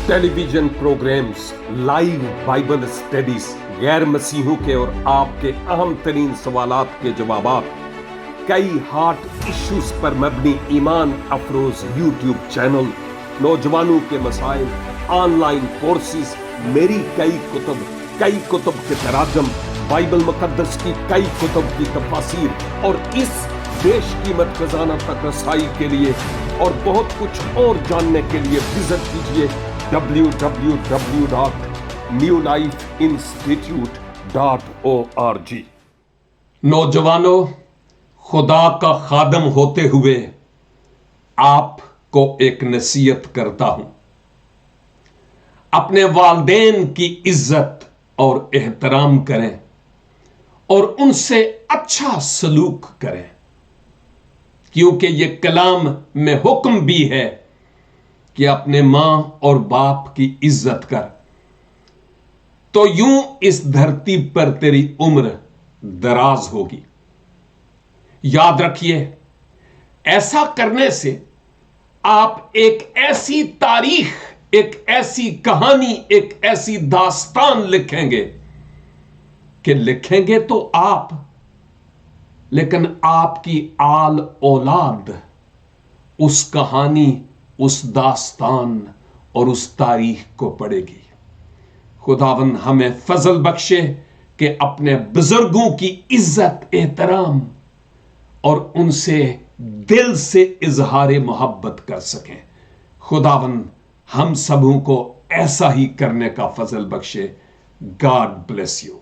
Television programs, live Bible studies, गैर मसीहों के और आपके अहम तरीन सवालात के जवाबात, कई हार्ट इश्यूज पर मबनी ईमान अफरोज यूट्यूब चैनल, नौजवानों के मसाइल, ऑनलाइन कोर्सेज, मेरी कई कुतुब के तराजम, बाइबल मुकद्दस की कई कुतुब की तफासीर और इस बेशकीमत खजाना तक रसाई के लिए और बहुत कुछ और जानने के लिए विजिट कीजिए www.newlifeinstitute.org। नौजवानों, खुदा का खादम होते हुए आपको एक नसीहत करता हूं। अपने वालिदैन की इज्जत और एहतराम करें और उनसे अच्छा सलूक करें, क्योंकि यह कलाम में हुक्म भी है कि अपने मां और बाप की इज्जत कर, तो यूं इस धरती पर तेरी उम्र दराज होगी। याद रखिए, ऐसा करने से आप एक ऐसी तारीख, एक ऐसी कहानी, एक ऐसी दास्तान लिखेंगे कि लिखेंगे तो आप, लेकिन आपकी आल औलाद उस कहानी, उस दास्तान और उस तारीख को पढ़ेगी। खुदावंद हमें फजल बख्शे कि अपने बुजुर्गों की इज्जत, एहतराम और उनसे दिल से इजहार मोहब्बत कर सकें। खुदावंद हम सबों को ऐसा ही करने का फजल बख्शे। God bless you.